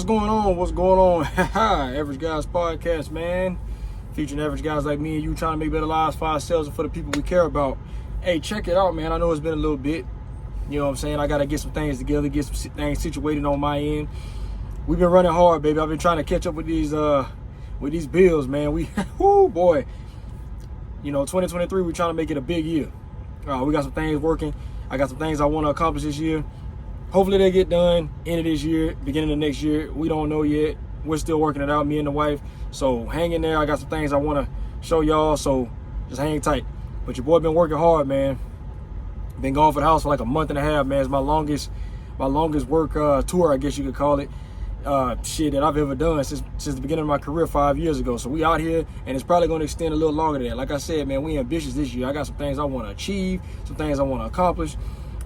What's going on? What's going on? Average Guys Podcast, man. Featuring average guys like me and you trying to make better lives for ourselves and for the people we care about. Hey, check it out, man. I know it's been a little bit. You know what I'm saying? I got to get some things together, get some things situated on my end. We've been running hard, baby. I've been trying to catch up with these bills, man. Whoo, boy. You know, 2023, we're trying to make it a big year. We got some things working. I got some things I want to accomplish this year. Hopefully they get done end of this year, beginning of next year. We don't know yet. We're still working it out, me and the wife. So hang in there. I got some things I want to show y'all, so just hang tight. But your boy been working hard, man. Been gone for the house for like a month and a half, man. It's my longest work tour, I guess you could call it. That I've ever done since the beginning of my career 5 years ago. So we out here, and it's probably going to extend a little longer than that. Like I said, man, we ambitious this year. I got some things I want to achieve, some things I want to accomplish.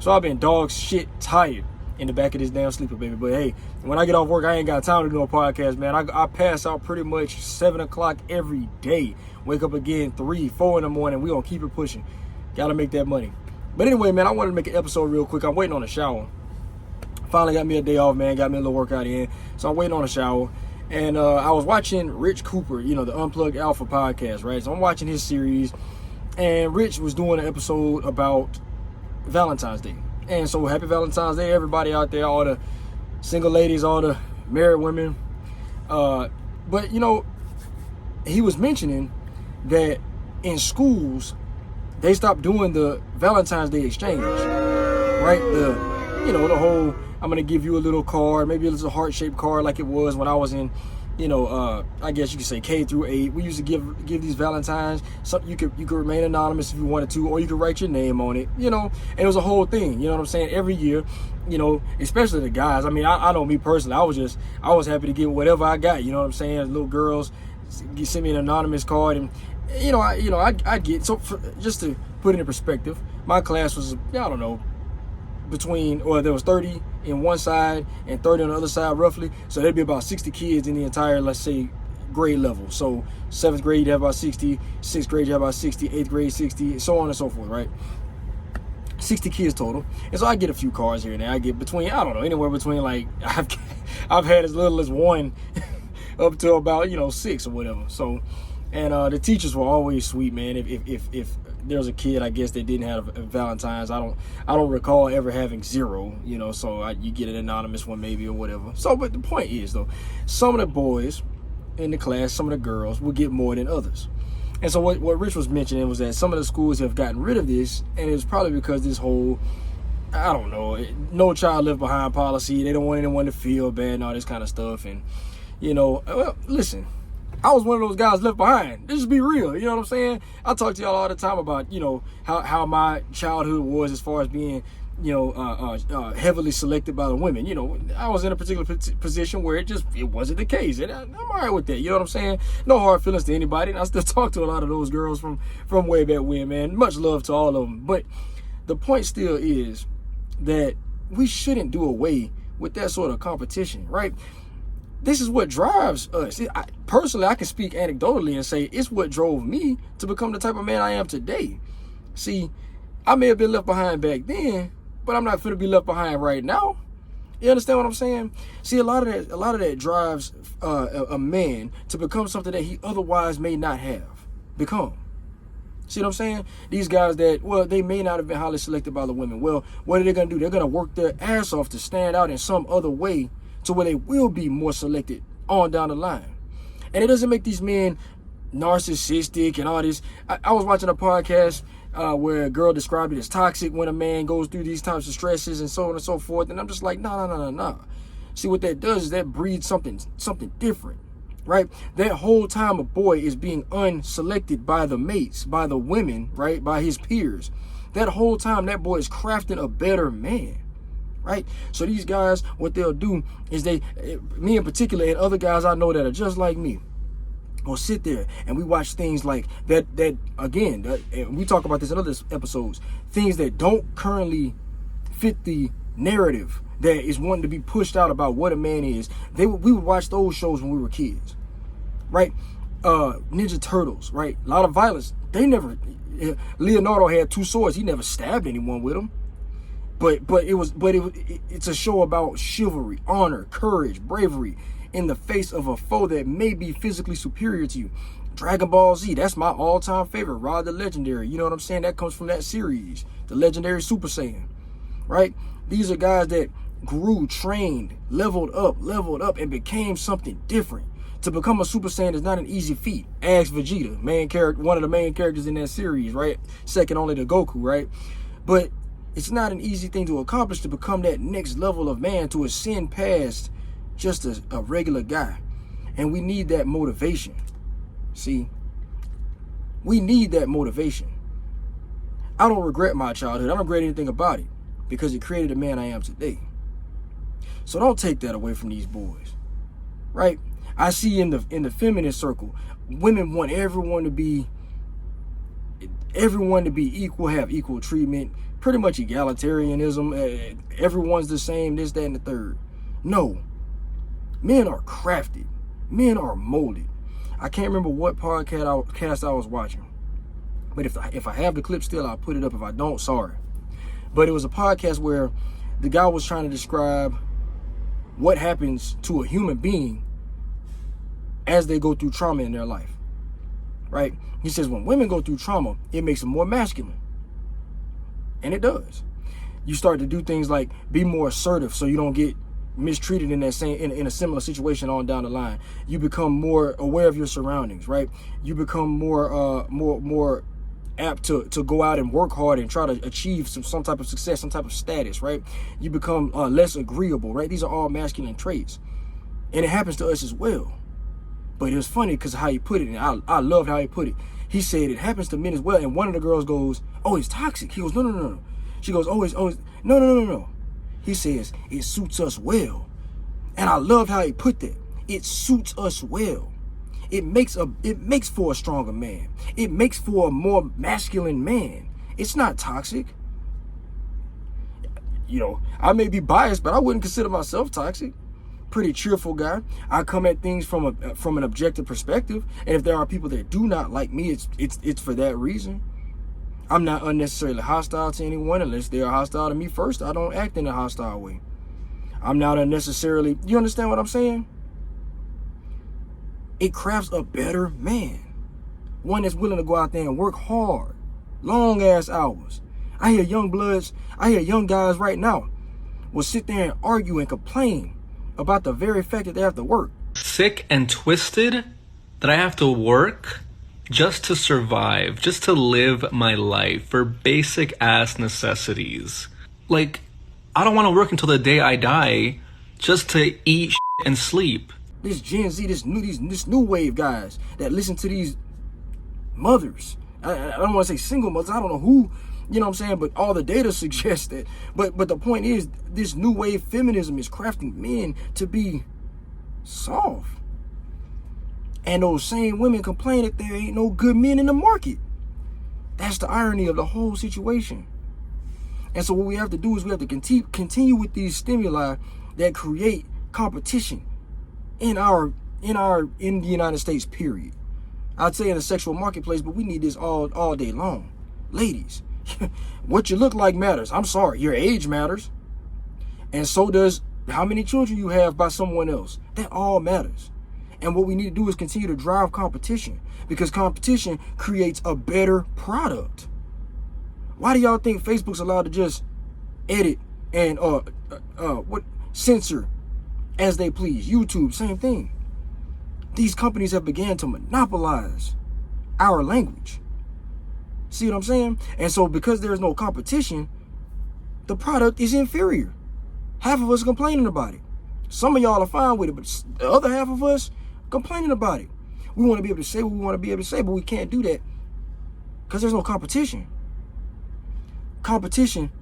So I've been dog shit tired in the back of this damn sleeper, baby. But hey, when I get off work, I ain't got time to do a podcast, man. I pass out pretty much 7 o'clock every day. Wake up again 3, 4 in the morning. We gonna keep it pushing. Gotta make that money. But anyway, man, I wanted to make an episode real quick. I'm waiting on a shower. Finally got me a day off, man. Got me a little workout in. So I'm waiting on a shower. And I was watching Rich Cooper, you know, the Unplugged Alpha podcast, right? So I'm watching his series. And Rich was doing an episode about Valentine's Day. And so happy Valentine's Day, everybody out there, all the single ladies, all the married women. But, you know, he was mentioning that in schools, they stopped doing the Valentine's Day exchange, right? The whole, I'm going to give you a little card, maybe a little heart-shaped card like it was when I was in, I guess you could say K through 8. We used to give these Valentines. You could remain anonymous if you wanted to, or you could write your name on it, and it was a whole thing, you know what I'm saying? Every year, especially the guys. I mean, I know me personally, I was happy to get whatever I got, you know what I'm saying? Little girls send me an anonymous card, and I get, so just to put it in perspective, my class was, I don't know, there was 30 in one side and 30 on the other side roughly. So there'd be about 60 kids in the entire, let's say, grade level. So 7th grade, you have about 60, 6th grade, you have about 60, 8th grade, 60, so on and so forth, right? 60 kids total. And so I get a few cards here and there. I get between, I don't know, anywhere between like, I've had as little as 1 up to about, 6 or whatever. So, and the teachers were always sweet, man. If there was a kid, I guess, that didn't have a Valentine's, I don't recall ever having 0, so you get an anonymous one maybe or whatever. So, but the point is though, some of the boys in the class, some of the girls will get more than others. And so what Rich was mentioning was that some of the schools have gotten rid of this, and it's probably because this whole, I don't know, no child left behind policy. They don't want anyone to feel bad and all this kind of stuff. And, well, listen, I was one of those guys left behind. Let's just be real. You know what I'm saying? I talk to y'all all the time about, how my childhood was as far as being, heavily selected by the women. I was in a particular position where it wasn't the case. And I'm all right with that. You know what I'm saying? No hard feelings to anybody. And I still talk to a lot of those girls from way back when, man. Much love to all of them. But the point still is that we shouldn't do away with that sort of competition, right? This is what drives us. Personally, I can speak anecdotally and say it's what drove me to become the type of man I am today. See, I may have been left behind back then, but I'm not going to be left behind right now. You understand what I'm saying? See, a lot of that drives a man to become something that he otherwise may not have become. See what I'm saying? These guys that, well, they may not have been highly selected by the women. Well, what are they going to do? They're going to work their ass off to stand out in some other way, to where they will be more selected on down the line. And it doesn't make these men narcissistic and all this. I was watching a podcast where a girl described it as toxic when a man goes through these types of stresses and so on and so forth. And I'm just like, no. See, what that does is that breeds something different, right? That whole time a boy is being unselected by the mates, by the women, right? By his peers. That whole time that boy is crafting a better man. Right? So these guys, what they'll do is me in particular, and other guys I know that are just like me, will sit there and we watch things like that again, and we talk about this in other episodes, things that don't currently fit the narrative that is wanting to be pushed out about what a man is. We would watch those shows when we were kids, right? Ninja Turtles, right? A lot of violence. Leonardo had 2 swords. He never stabbed anyone with them. It's a show about chivalry, honor, courage, bravery in the face of a foe that may be physically superior to you. Dragon Ball Z, that's my all-time favorite. Rod the Legendary, you know what I'm saying? That comes from that series, the Legendary Super Saiyan, right? These are guys that grew, trained, leveled up, and became something different. To become a Super Saiyan is not an easy feat. Ask Vegeta, one of the main characters in that series, right? Second only to Goku, right? But it's not an easy thing to accomplish, to become that next level of man, to ascend past just a regular guy. And we need that motivation. See, we need that motivation. I don't regret my childhood. I don't regret anything about it, because it created the man I am today. So don't take that away from these boys, right? I see in the feminist circle, women want everyone to be equal, have equal treatment, pretty much egalitarianism. Everyone's the same, this, that, and the third. No, men are crafted. Men are molded. I can't remember what podcast I was watching, but if I have the clip still, I'll put it up. If I don't, sorry. But it was a podcast where the guy was trying to describe what happens to a human being as they go through trauma in their life, right? He says when women go through trauma, it makes them more masculine. And it does. You start to do things like be more assertive so you don't get mistreated in a similar situation on down the line. You become more aware of your surroundings, right? You become more apt to go out and work hard and try to achieve some type of success, some type of status, right? You become less agreeable, right? These are all masculine traits. And it happens to us as well. But it was funny because how he put it, and I loved how he put it. He said it happens to men as well. And one of the girls goes, "Oh, it's toxic." He goes, No. She goes, "Oh, it's no. He says, it suits us well. And I love how he put that. It suits us well. It makes for a stronger man. It makes for a more masculine man. It's not toxic. You know, I may be biased, but I wouldn't consider myself toxic. Pretty cheerful guy. I come at things from an objective perspective. And if there are people that do not like me, it's for that reason. I'm not unnecessarily hostile to anyone unless they are hostile to me first. I don't act in a hostile way. I'm not unnecessarily, you understand what I'm saying? It crafts a better man. One that's willing to go out there and work hard, long ass hours. I hear young guys right now will sit there and argue and complain about the very fact that they have to work. Sick and twisted that I have to work just to survive, just to live my life for basic ass necessities. Like, I don't want to work until the day I die just to eat and sleep. This Gen Z, this new wave guys that listen to these mothers. I don't want to say single mothers. I don't know who, you know what I'm saying, but all the data suggests that. But the point is, this new wave feminism is crafting men to be soft. And those same women complain that there ain't no good men in the market. That's the irony of the whole situation. And so what we have to do is we have to continue with these stimuli that create competition in the United States, period. I'd say in the sexual marketplace, but we need this all day long. Ladies, what you look like matters. I'm sorry, your age matters. And so does how many children you have by someone else. That all matters. And what we need to do is continue to drive competition, because competition creates a better product. Why do y'all think Facebook's allowed to just edit and censor as they please? YouTube, same thing. These companies have began to monopolize our language. See what I'm saying? And so because there's no competition, the product is inferior. Half of us are complaining about it. Some of y'all are fine with it, but the other half of us complaining about it. We want to be able to say what we want to be able to say, but we can't do that because there's no competition. Competition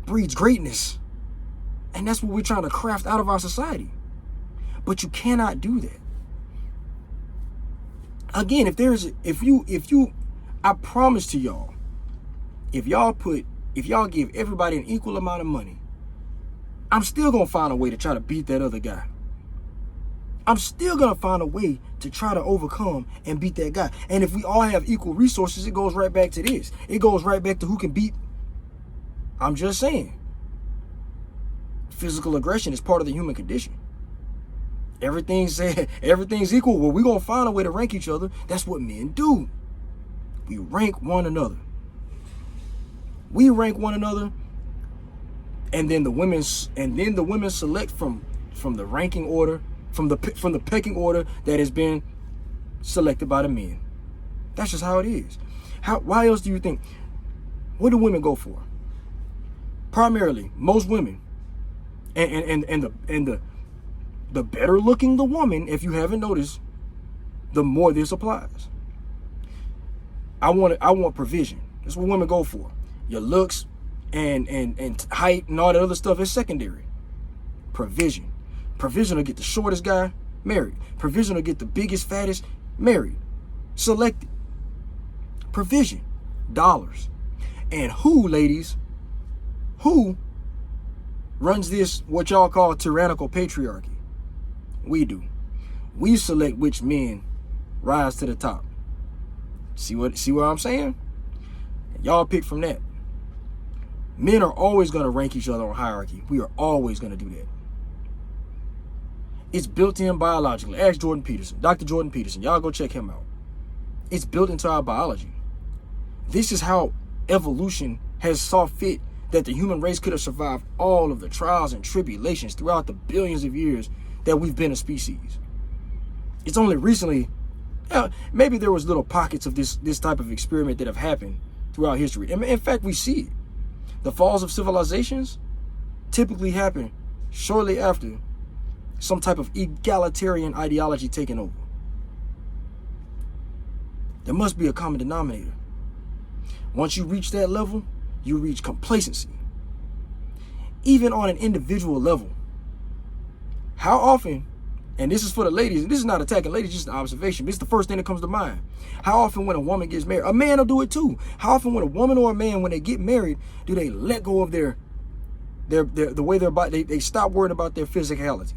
breeds greatness. And that's what we're trying to craft out of our society. But you cannot do that. Again, I promise to y'all, if y'all give everybody an equal amount of money, I'm still going to find a way to try to beat that other guy. I'm still going to find a way to try to overcome and beat that guy. And if we all have equal resources, it goes right back to this. It goes right back to who can beat. I'm just saying, Physical aggression is part of the human condition. Everything's equal. Well, we're gonna find a way to rank each other. That's what men do. We rank one another. We rank one another, and then the women select from the ranking order, from the pecking order that has been selected by the men. That's just how it is. Why else do you think? What do women go for? Primarily, most women, and the better looking the woman, if you haven't noticed, the more this applies. I want provision. That's what women go for. Your looks and height and all that other stuff is secondary. Provision. Provision will get the shortest guy married. Provision will get the biggest, fattest married. Selected. Provision. Dollars. And who, ladies, who runs this, what y'all call tyrannical patriarchy? We do. We select which men rise to the top. See what I'm saying? Y'all pick from that. Men are always going to rank each other on hierarchy. We are always going to do that. It's built in biologically. Ask Jordan Peterson, Dr. Jordan Peterson. Y'all go check him out. It's built into our biology. This is how evolution has saw fit that the human race could have survived all of the trials and tribulations throughout the billions of years that we've been a species. It's only recently, maybe there was little pockets of this type of experiment that have happened throughout history. And in fact, we see it. The falls of civilizations typically happen shortly after some type of egalitarian ideology taking over. There must be a common denominator. Once you reach that level, you reach complacency. Even on an individual level. How often, and this is for the ladies, and this is not attacking ladies, just an observation, this is the first thing that comes to mind. How often when a woman gets married, a man will do it too. How often when a woman or a man, when they get married, do they let go of the way their body, they stop worrying about their physicality.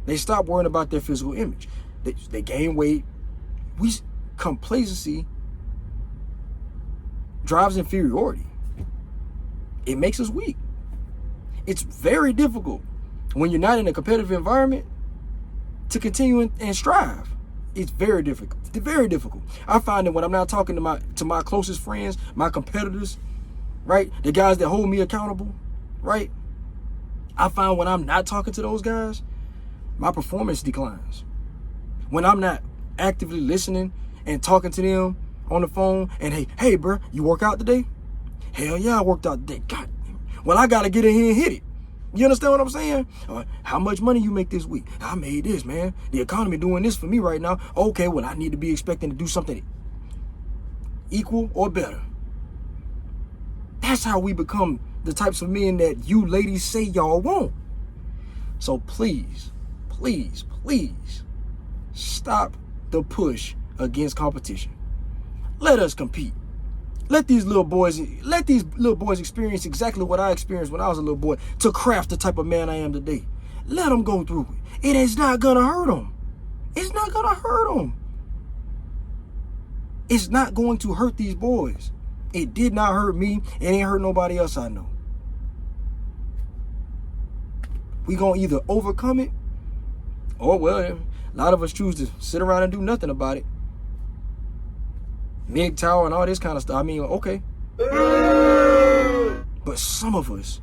They stop worrying about their physical image. They gain weight. Complacency drives inferiority. It makes us weak. It's very difficult when you're not in a competitive environment to continue and strive. It's very difficult. It's very difficult. I find that when I'm not talking to my closest friends, my competitors, right? The guys that hold me accountable, right? I find when I'm not talking to those guys, my performance declines. When I'm not actively listening and talking to them on the phone and hey, bro, you work out today? Hell yeah, I worked out today. God, well, I gotta get in here and hit it. You understand what I'm saying? How much money you make this week? I made this, man. The economy doing this for me right now. Okay, well, I need to be expecting to do something equal or better. That's how we become the types of men that you ladies say y'all want. So please, please, please stop the push against competition. Let us compete. Let these little boys experience exactly what I experienced when I was a little boy to craft the type of man I am today. Let them go through it. It is not gonna hurt them. It's not gonna hurt them. It's not going to hurt these boys. It did not hurt me. It ain't hurt nobody else I know. We gonna either overcome it, or well, a lot of us choose to sit around and do nothing about it. MGTOW and all this kind of stuff. I mean, okay. But some of us,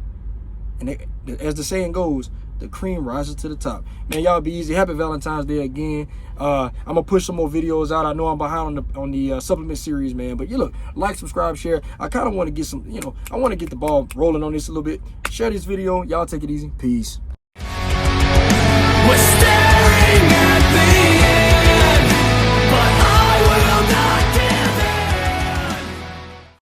and as the saying goes, the cream rises to the top. Man, y'all be easy. Happy Valentine's Day again. I'm gonna push some more videos out. I know I'm behind on the supplement series, man. But you look, like, subscribe, share. I kind of want to get some, I want to get the ball rolling on this a little bit. Share this video. Y'all take it easy. Peace.